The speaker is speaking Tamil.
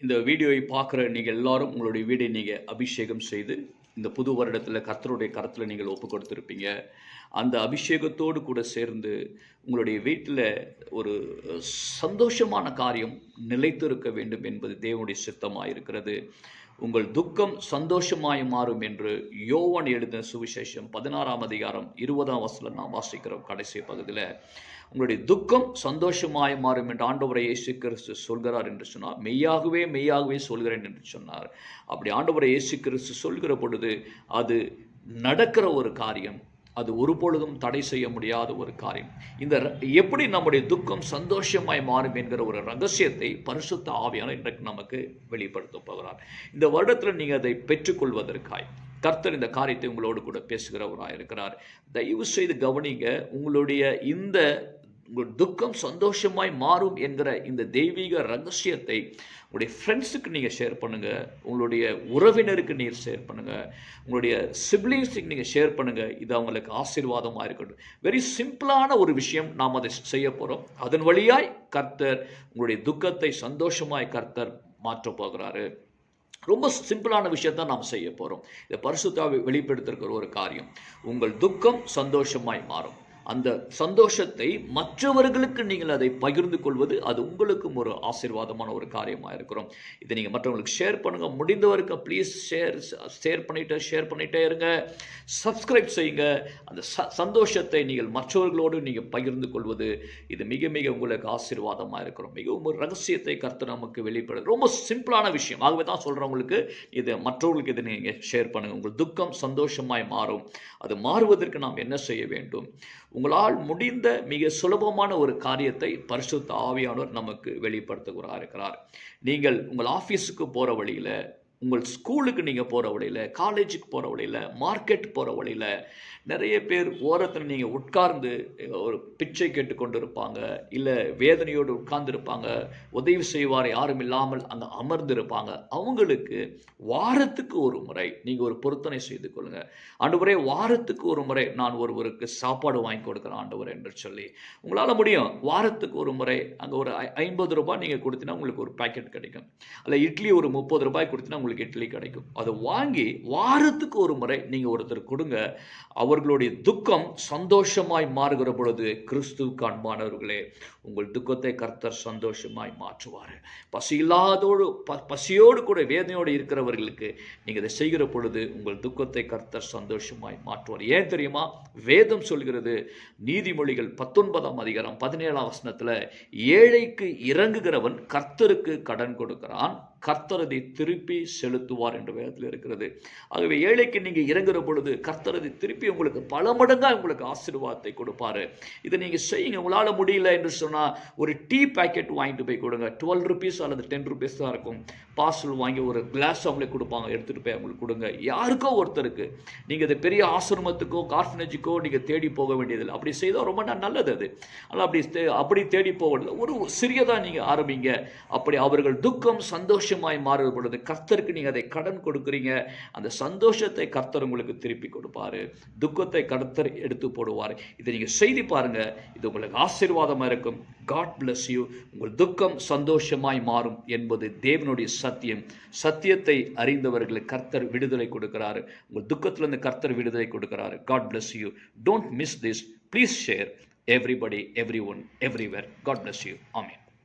இந்த வீடியோவை பார்க்குற நீங்கள் எல்லாரும் உங்களுடைய வீடை நீங்கள் அபிஷேகம் செய்து இந்த புது வருடத்தில் கர்த்தருடைய கரத்தில் நீங்கள் ஒப்பு கொடுத்துருப்பீங்க. அந்த அபிஷேகத்தோடு கூட சேர்ந்து உங்களுடைய வீட்டில் ஒரு சந்தோஷமான காரியம் நிலைத்திருக்க வேண்டும் என்பது தேவனுடைய சித்தமாக இருக்கிறது. உங்கள் துக்கம் சந்தோஷமாய் மாறும் என்று யோவான் எழுதின சுவிசேஷம் 16ஆம் அதிகாரம் 20ஆம் வசனம் நாம் வாசிக்கிறோம். கடைசி பகுதியில் உங்களுடைய துக்கம் சந்தோஷமாய் மாறும் என்று ஆண்டவரை இயேசு கிறிஸ்து சொல்கிறார் என்று சொன்னார். மெய்யாகவே மெய்யாகவே சொல்கிறேன் என்று சொன்னார். அப்படி ஆண்டவரை இயேசு கிறிஸ்து சொல்கிற பொழுது அது நடக்கிற ஒரு காரியம், அது ஒருபொழுதும் தடை செய்ய முடியாத ஒரு காரியம். இந்த எப்படி நம்முடைய துக்கம் சந்தோஷமாய் மாறும் என்கிற ஒரு ரகசியத்தை பரிசுத்த ஆவியானவர் இன்றைக்கு நமக்கு வெளிப்படுத்த போகிறார். இந்த வருடத்தில் நீங்கள் அதை பெற்றுக்கொள்வதற்காய் கர்த்தர் இந்த காரியத்தை உங்களோடு கூட பேசுகிறவராக இருக்கிறார். தயவு செய்து கவனிங்க. உங்களுடைய இந்த உங்கள் துக்கம் சந்தோஷமாய் மாறும் என்கிற இந்த தெய்வீக ரகசியத்தை உங்களுடைய ஃப்ரெண்ட்ஸுக்கு நீங்கள் ஷேர் பண்ணுங்கள், உங்களுடைய உறவினருக்கு நீங்கள் ஷேர் பண்ணுங்கள், உங்களுடைய சிப்ளிங்ஸுக்கு நீங்கள் ஷேர் பண்ணுங்கள். இது அவங்களுக்கு ஆசீர்வாதமாக இருக்கட்டும். வெரி சிம்பிளான ஒரு விஷயம் நாம் அதை செய்ய போகிறோம். அதன் வழியாய் கர்த்தர் உங்களுடைய துக்கத்தை சந்தோஷமாய் கர்த்தர் மாற்றப் போகிறாரு. ரொம்ப சிம்பிளான விஷயத்தான் நாம் செய்ய போகிறோம். இதை பரிசுத்தாவை வெளிப்படுத்திருக்கிற ஒரு காரியம். உங்கள் துக்கம் சந்தோஷமாய் மாறும். அந்த சந்தோஷத்தை மற்றவர்களுக்கு நீங்கள் அதை பகிர்ந்து கொள்வது அது உங்களுக்கும் ஒரு ஆசீர்வாதமான ஒரு காரியமாக இருக்கிறோம். இதை நீங்கள் மற்றவங்களுக்கு ஷேர் பண்ணுங்கள். முடிந்தவரைக்கும் ப்ளீஸ் ஷேர் பண்ணிகிட்டே இருங்க. சப்ஸ்கிரைப் செய்யுங்க. அந்த சந்தோஷத்தை நீங்கள் மற்றவர்களோடு நீங்கள் பகிர்ந்து கொள்வது இது மிக மிக உங்களுக்கு ஆசீர்வாதமாக இருக்கிறோம். மிகவும் ஒரு ரகசியத்தை கர்த்தர் நமக்கு வெளிப்படுது. ரொம்ப சிம்பிளான விஷயம். ஆகவே தான் சொல்கிறவங்களுக்கு இதை மற்றவர்களுக்கு இதை நீங்கள் ஷேர் பண்ணுங்கள். உங்கள் துக்கம் சந்தோஷமாய் மாறும். அது மாறுவதற்கு நாம் என்ன செய்ய வேண்டும்? உங்களால் முடிந்த மிக சுலபமான ஒரு காரியத்தை பரிசுத்த ஆவியானவர் நமக்கு வெளிப்படுத்துகிறார் இருக்கிறார். நீங்கள் உங்கள் ஆஃபீஸுக்கு போகிற வழியில், உங்கள் ஸ்கூலுக்கு நீங்கள் போகிற வழியில், காலேஜுக்கு போகிற வழியில், மார்க்கெட் போகிற வழியில் நிறைய பேர் ஓரத்தில் நீங்கள் உட்கார்ந்து ஒரு பிச்சை கேட்டுக்கொண்டு இருப்பாங்க, இல்லை வேதனையோடு உட்கார்ந்துருப்பாங்க, உதவி செய்வார் யாரும் இல்லாமல் அங்கே அமர்ந்திருப்பாங்க. அவங்களுக்கு வாரத்துக்கு ஒரு முறை நீங்கள் ஒரு பொருத்தனை செய்து கொள்ளுங்கள். ஆண்டவரே, வாரத்துக்கு ஒரு முறை நான் ஒருவருக்கு சாப்பாடு வாங்கி கொடுக்குறேன் ஆண்டவர் என்று சொல்லி உங்களால் முடியும். வாரத்துக்கு ஒரு முறை அங்கே ஒரு 50 ரூபாய் நீங்கள் கொடுத்தீங்கன்னா உங்களுக்கு ஒரு பேக்கெட் கிடைக்கும். அல்ல இட்லி ஒரு 30 ரூபாய் கொடுத்தீங்கன்னா உங்களுக்கு இட்லி கிடைக்கும். அதை வாங்கி வாரத்துக்கு ஒரு முறை நீங்கள் ஒருத்தர் கொடுங்க. அவர்களுடைய துக்கம் சந்தோஷமாய் மாறுகிற பொழுது கிறிஸ்துவுக்கு அன்பானவர்களே, உங்கள் துக்கத்தை கர்த்தர் சந்தோஷமாய் மாற்றுவார். பசியோடு கூட வேதனையோடு இருக்கிறவர்களுக்கு நீங்கள் இதை செய்கிற பொழுது உங்கள் துக்கத்தை கர்த்தர் சந்தோஷமாய் மாற்றுவார். ஏன் தெரியுமா? வேதம் சொல்கிறது, நீதிமொழிகள் 19ஆம் அதிகாரம் 17ஆம் வசனத்தில், ஏழைக்கு இறங்குகிறவன் கர்த்தருக்கு கடன் கொடுக்கிறான், கர்த்தர் அதை திருப்பி செலுத்துவார் என்ற வேதத்தில் இருக்கிறது. ஆகவே ஏழைக்கு நீங்கள் இறங்குற பொழுது கர்த்தர் அதை திருப்பி உங்களுக்கு பல மடங்காக உங்களுக்கு ஆசீர்வாதத்தை கொடுப்பாரு. இதை நீங்கள் செய்யுங்க. உங்களால் முடியல என்று சொன்னால் ஒரு டீ பேக்கெட் வாங்கிட்டு போய் கொடுங்க. 12 ருபீஸ் அல்லது 10 ருபீஸ் தான் இருக்கும். பார்சல் வாங்கி ஒரு கிளாஸ் அவங்களுக்கு கொடுப்பாங்க, எடுத்துகிட்டு போய் அவங்களுக்கு கொடுங்க. யாருக்கோ ஒருத்தருக்கு. நீங்கள் இதை பெரிய ஆசிரமத்துக்கோ கார்ஃபனேஜுக்கோ நீங்கள் தேடி போக வேண்டியதில்லை. அப்படி செய்தால் ரொம்ப நல்லது. அது ஆனால் அப்படி தேடி போவதில்லை. ஒரு சிறியதாக நீங்கள் ஆரம்பிங்க. அப்படி அவர்கள் துக்கம் சந்தோஷமாய் மாறும் பொழுது கர்த்தருக்கு நீங்கள் அதை கடன் கொடுக்குறீங்க. அந்த சந்தோஷத்தை கர்த்தர் உங்களுக்கு திருப்பி கொடுப்பாரு. துக்கத்தை கர்த்தர் எடுத்து போடுவார். இதை நீங்கள் செய்தி பாருங்க. இது உங்களுக்கு ஆசீர்வாதமாக இருக்கும். God bless you. உங்கள் துக்கம் சந்தோஷமாய் மாறும் என்பது தேவனுடைய சத்தியம். சத்தியத்தை அறிந்தவர்களுக்கு கர்த்தர் விடுதலை கொடுக்கிறாரு. உங்கள் துக்கத்திலிருந்து கர்த்தர் விடுதலை கொடுக்கிறாரு. God bless you. Don't miss this. Please share. Everybody, everyone, everywhere. God bless you. Amen.